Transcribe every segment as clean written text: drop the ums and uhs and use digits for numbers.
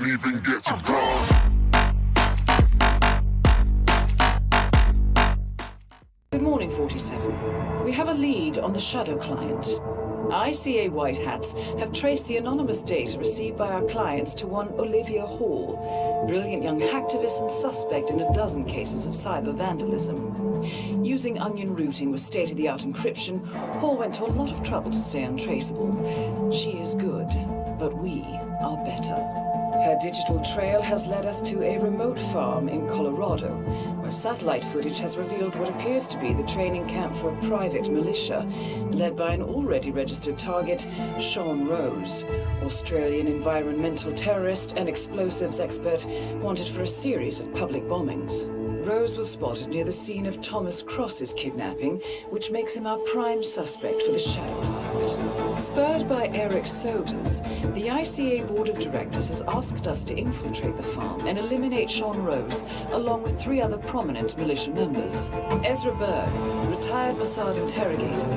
can't even get to God. Good morning, 47. We have a lead on the Shadow client. ICA White Hats have traced the anonymous data received by our clients to one Olivia Hall, brilliant young hacktivist and suspect in a dozen cases of cyber vandalism. Using onion routing with state-of-the-art encryption, Hall went to a lot of trouble to stay untraceable. She is good, but we are better. Her digital trail has led us to a remote farm in Colorado, where satellite footage has revealed what appears to be the training camp for a private militia, led by an already registered target, Sean Rose, Australian environmental terrorist and explosives expert wanted for a series of public bombings. Rose was spotted near the scene of Thomas Cross's kidnapping, which makes him our prime suspect for the Shadow client. Spurred by Eric Sodas, the ICA Board of Directors has asked us to infiltrate the farm and eliminate Sean Rose, along with 3 other prominent militia members. Ezra Berg, retired Mossad interrogator,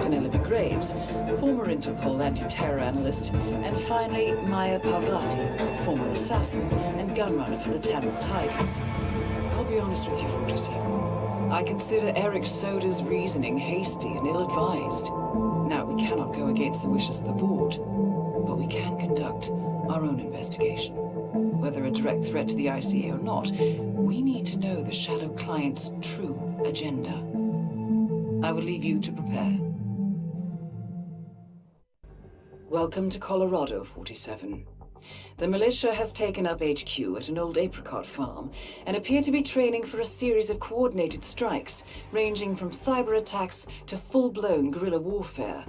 Penelope Graves, former Interpol anti-terror analyst, and finally Maya Parvati, former assassin and gunrunner for the Tamil Tigers. I'll be honest with you, 47. I consider Eric Soda's reasoning hasty and ill-advised. Now, we cannot go against the wishes of the board, but we can conduct our own investigation. Whether a direct threat to the ICA or not, we need to know the Shadow client's true agenda. I will leave you to prepare. Welcome to Colorado, 47. The militia has taken up HQ at an old apricot farm and appear to be training for a series of coordinated strikes, ranging from cyber attacks to full-blown guerrilla warfare.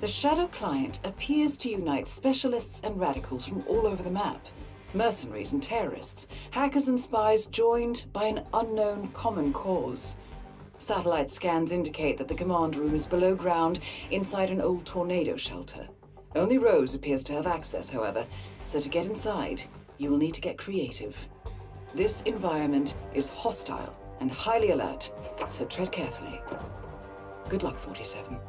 The Shadow client appears to unite specialists and radicals from all over the map, mercenaries and terrorists, hackers and spies joined by an unknown common cause. Satellite scans indicate that the command room is below ground inside an old tornado shelter. Only Rose appears to have access, however, so to get inside, you will need to get creative. This environment is hostile and highly alert, so tread carefully. Good luck, 47.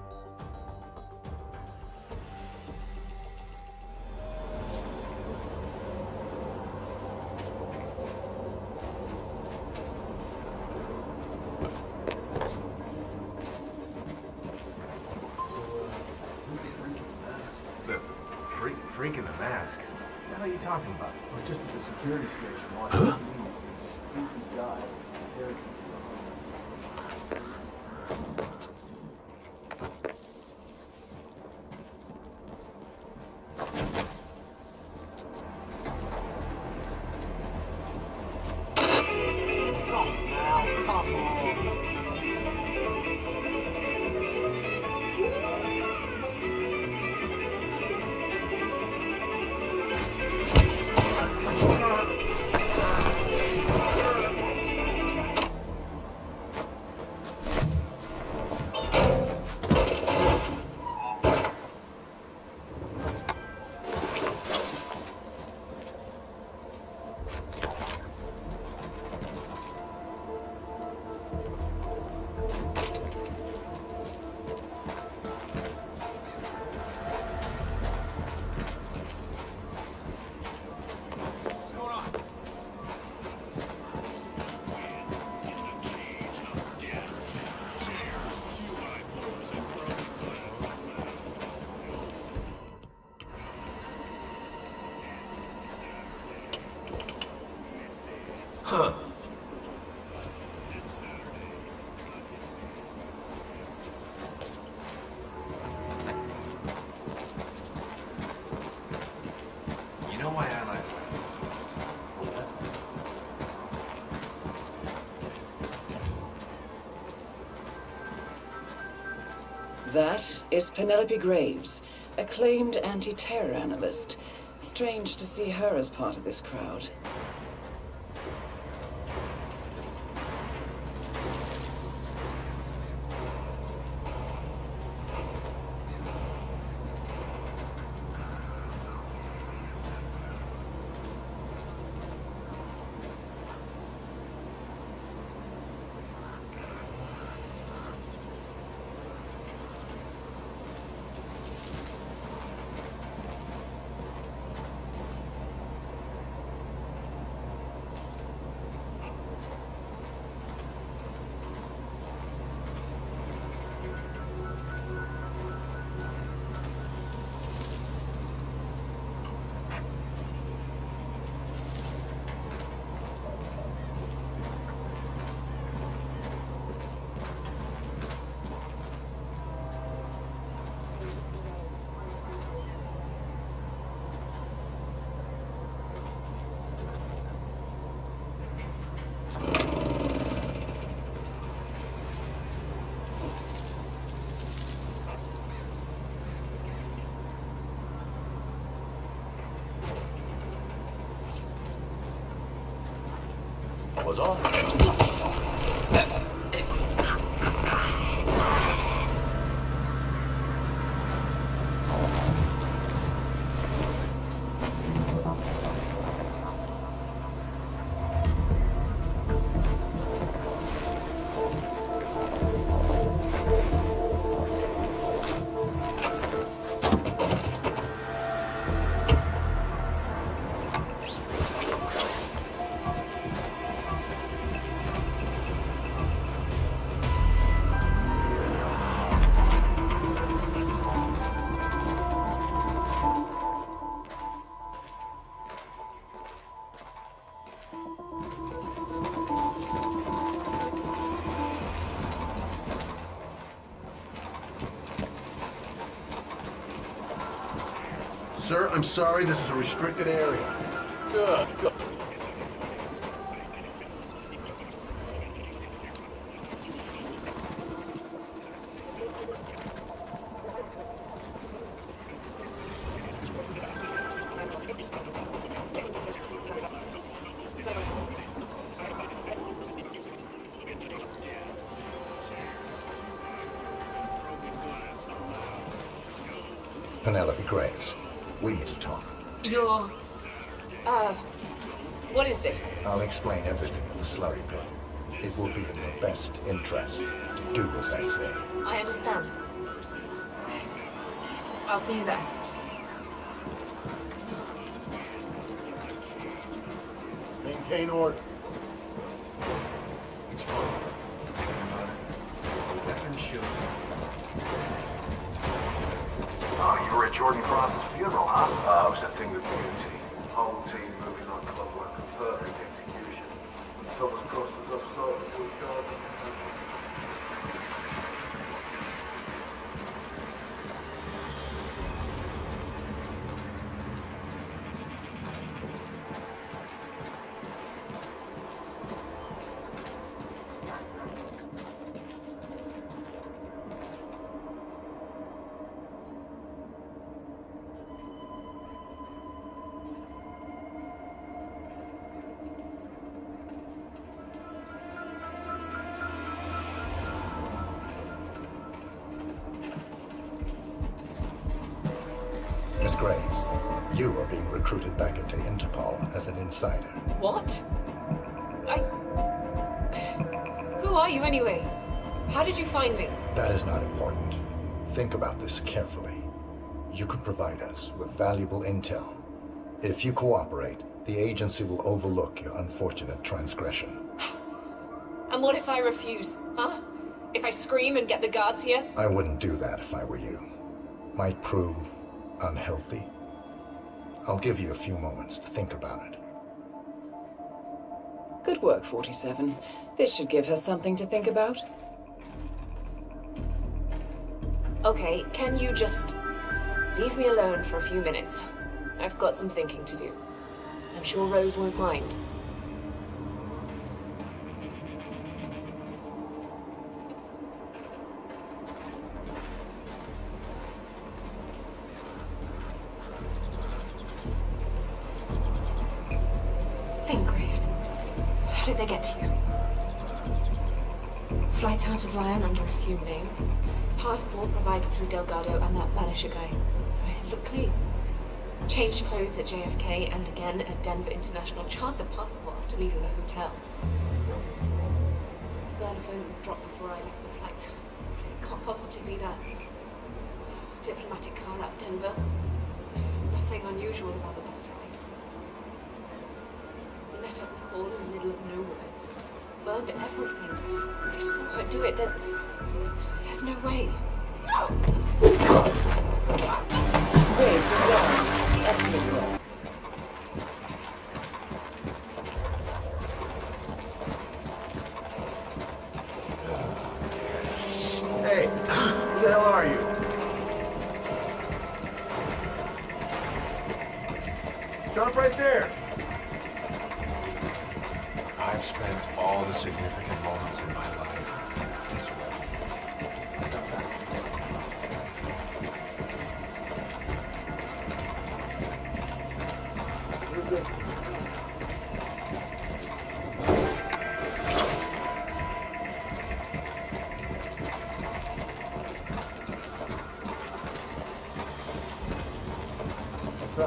Freak in the mask. What the hell are you talking about? I was just at the security station watching the news. There's this creepy guy. Huh. You know why I like That is Penelope Graves, acclaimed anti-terror analyst. Strange to see her as part of this crowd. was on. Sir, I'm sorry, this is a restricted area. Good. Penelope Graves, we need to talk. You're... what is this? I'll explain everything in the slurry pit. It will be in your best interest to do as I say. I understand. I'll see you there. Maintain order. It's fine. Let them shoot. Oh, you were at Jordan Cross's funeral, huh? It was a thing of beauty. Whole team moving on clockwork, perfect execution. Double cross was offside until God. Miss Graves, you are being recruited back into Interpol as an insider. What? Who are you anyway? How did you find me? That is not important. Think about this carefully. You could provide us with valuable intel. If you cooperate, the agency will overlook your unfortunate transgression. And what if I refuse, huh? If I scream and get the guards here? I wouldn't do that if I were you. Might prove unhealthy. I'll give you a few moments to think about it. Good work, 47. This should give her something to think about. Okay, can you just leave me alone for a few minutes? I've got some thinking to do. I'm sure Rose won't mind. Think, Graves. How did they get to you? Flight out of Lyon under assumed name. Passport provided through Delgado and that Vanisher guy. It looked clean. Changed clothes at JFK and again at Denver International. Charred the passport after leaving the hotel. Burner phone was dropped before I left the flight. It can't possibly be that. Diplomatic car at Denver. Nothing unusual about the bus ride. We met up with Hall in the middle of nowhere. Burned everything. I saw her do it. There's no way. Graves is down. Excellent work. Hey, who the hell are you? Stop right there. I've spent all the significant moments in my life. From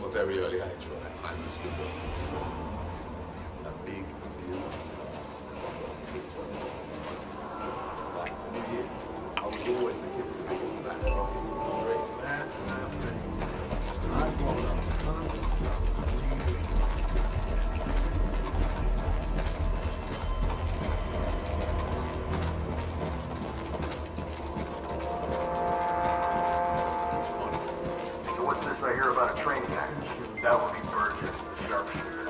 a very early age, right, I understood a big deal. I was always the kid with the big back. That's not me. I've blown up tons of stuff. So what's this I hear about a training package? That would be Burgess, the sharpshooter.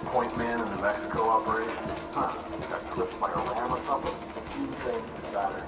Point man in the Mexico operation? Huh. Got clipped by a ram or something? You think about it.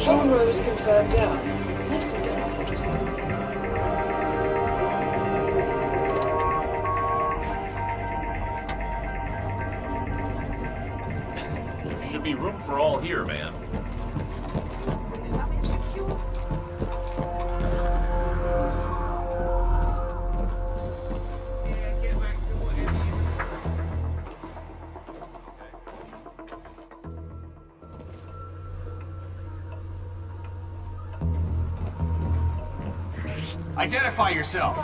Genre was confirmed down. Nicely done, 47. Should be room for all here, man. Identify yourself!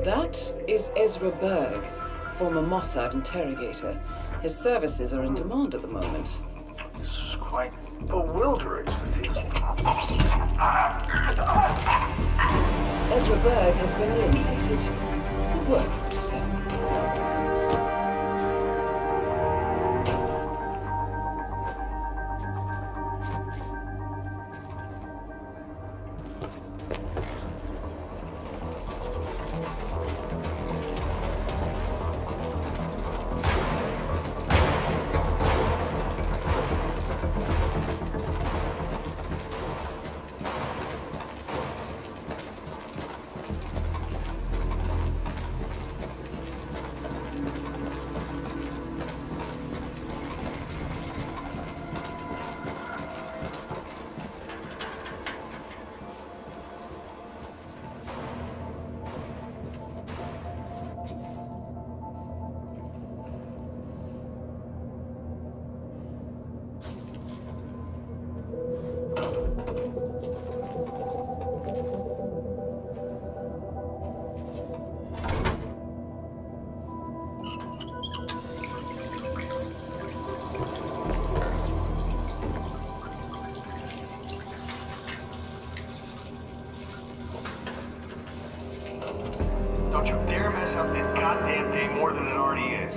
That is Ezra Berg, former Mossad interrogator. His services are in demand at the moment. This is quite bewildering, Matisse. Ezra Berg has been eliminated. Good work, 47. Don't you dare mess up this goddamn game more than it already is.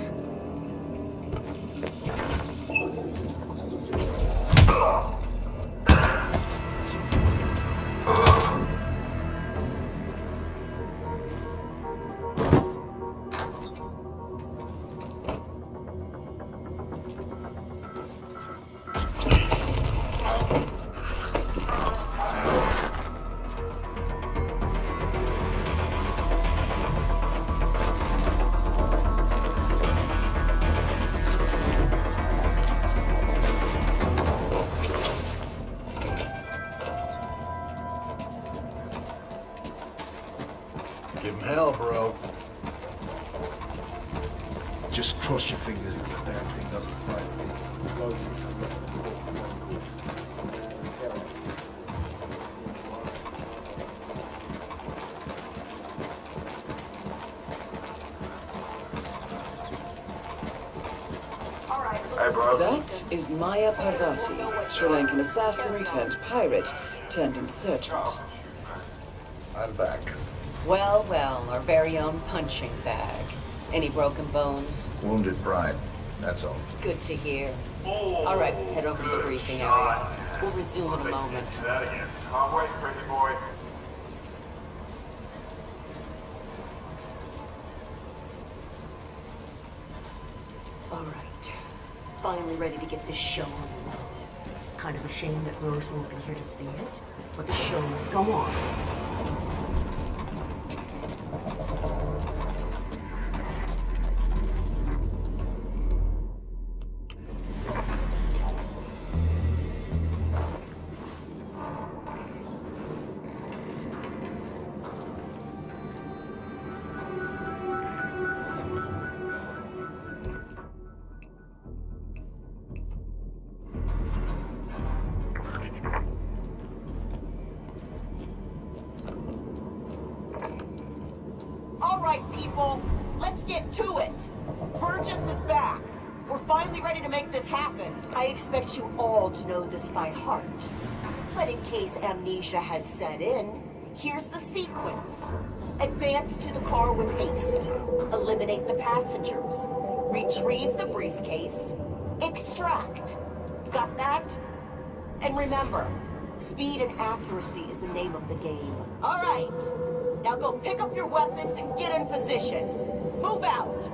Give him hell, bro. Just cross your fingers that the damn thing doesn't fight. Hey, bro. That is Maya Parvati, Sri Lankan assassin turned pirate turned insurgent. I'm back. Well, well, our very own punching bag. Any broken bones? Wounded pride, that's all. Good to hear. All right, head over to the briefing area. We'll resume in a moment. That again. Can't wait, pretty boy. All right. Finally ready to get this show on the road. Kind of a shame that Rose won't be here to see it, but the show must go on. All right, people, let's get to it. Burgess is back. We're finally ready to make this happen. I expect you all to know this by heart. But in case amnesia has set in, here's the sequence. Advance to the car with haste. Eliminate the passengers. Retrieve the briefcase. Extract. Got that? And remember, speed and accuracy is the name of the game. All right. Now go pick up your weapons and get in position. Move out.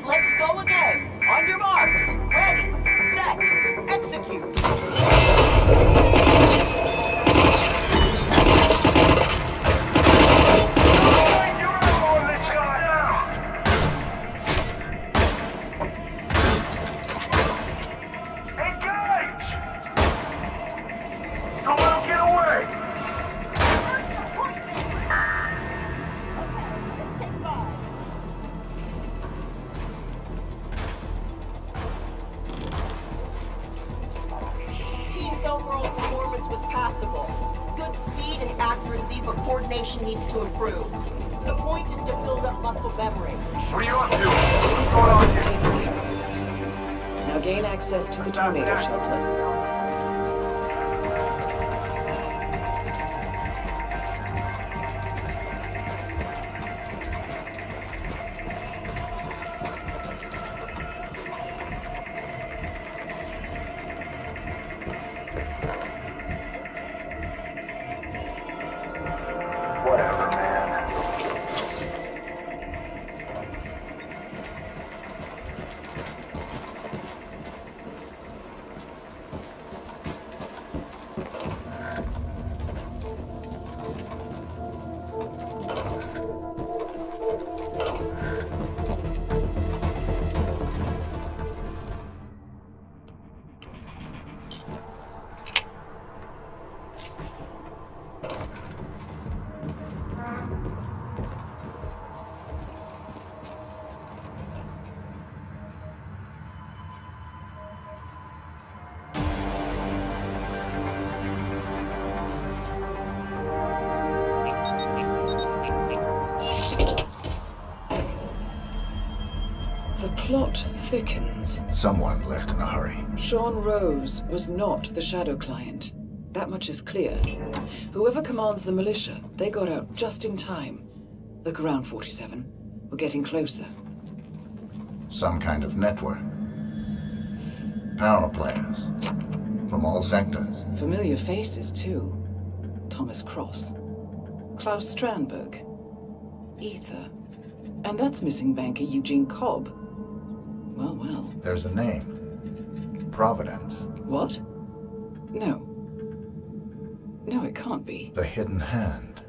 Let's go again. On your marks. Ready, set, execute. was passable. Good speed and accuracy, but coordination needs to improve. The point is to build up muscle memory. What are you up to? What's going on here? Taken care of, 47. Now gain access to the tornado shelter. Whatever, man. The plot thickens. Someone left in a hurry. Sean Rose was not the Shadow Client. That much is clear. Whoever commands the militia, they got out just in time. Look around, 47. We're getting closer. Some kind of network. Power players. From all sectors. Familiar faces, too. Thomas Cross. Klaus Strandberg. Ether. And that's missing banker Eugene Cobb. Well, well. There's a name. Providence. What? No. No, it can't be. The Hidden Hand.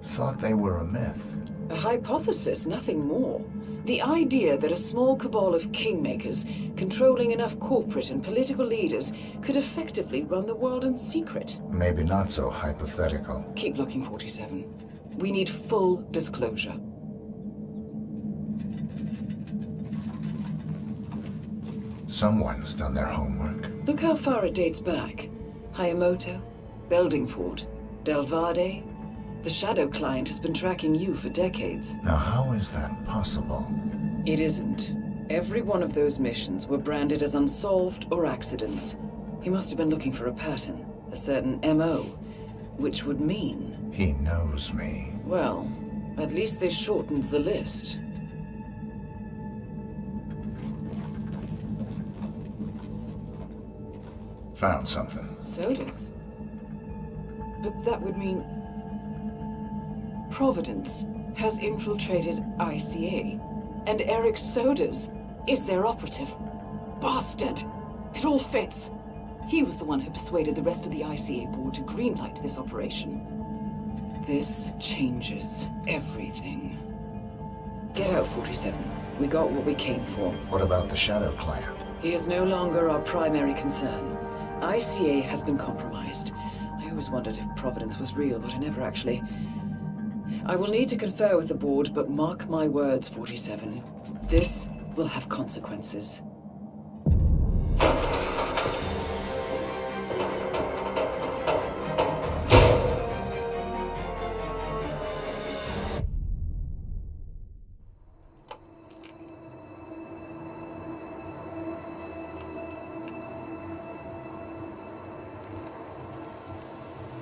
Thought they were a myth. A hypothesis, nothing more. The idea that a small cabal of kingmakers, controlling enough corporate and political leaders, could effectively run the world in secret. Maybe not so hypothetical. Keep looking, 47. We need full disclosure. Someone's done their homework. Look how far it dates back. Hayamoto, Beldingford, Delvade. The Shadow Client has been tracking you for decades. Now how is that possible? It isn't. Every one of those missions were branded as unsolved or accidents. He must have been looking for a pattern, a certain MO, which would mean... He knows me. Well, at least this shortens the list. Found something. Sodas? But that would mean... Providence has infiltrated ICA, and Eric Sodas is their operative. Bastard! It all fits. He was the one who persuaded the rest of the ICA board to greenlight this operation. This changes everything. Get out, 47. We got what we came for. What about the Shadow Client? He is no longer our primary concern. ICA has been compromised. I always wondered if Providence was real, but I never actually... I will need to confer with the board, but mark my words, 47. This will have consequences.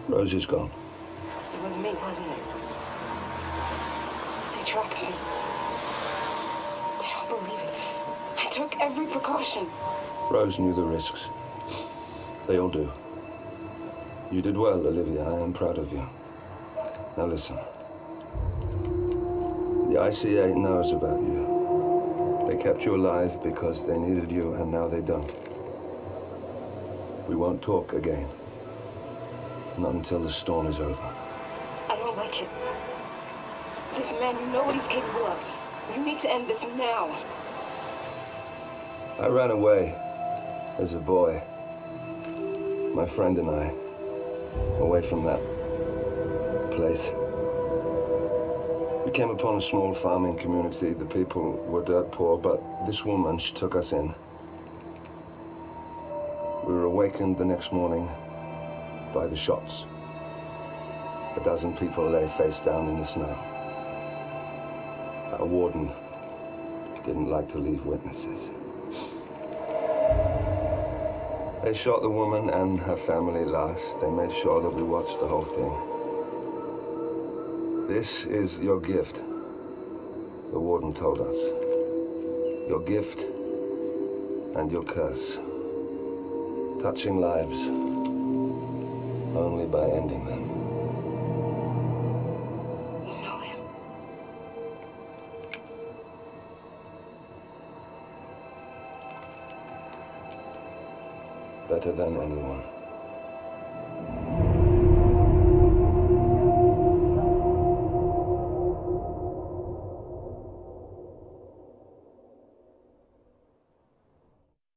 Rose is gone. It was me, wasn't it? They tracked me. I don't believe it. I took every precaution. Rose knew the risks. They all do. You did well, Olivia. I am proud of you. Now listen. The ICA knows about you. They kept you alive because they needed you, and now they don't. We won't talk again. Not until the storm is over. I don't like it. This man, you know what he's capable of. You need to end this now. I ran away as a boy. My friend and I. Away from that place. We came upon a small farming community. The people were dirt poor, but this woman, she took us in. We were awakened the next morning by the shots. A dozen people lay face down in the snow. Our warden didn't like to leave witnesses. They shot the woman and her family last. They made sure that we watched the whole thing. This is your gift, the warden told us. Your gift and your curse. Touching lives only by ending them. You know him. Better than anyone.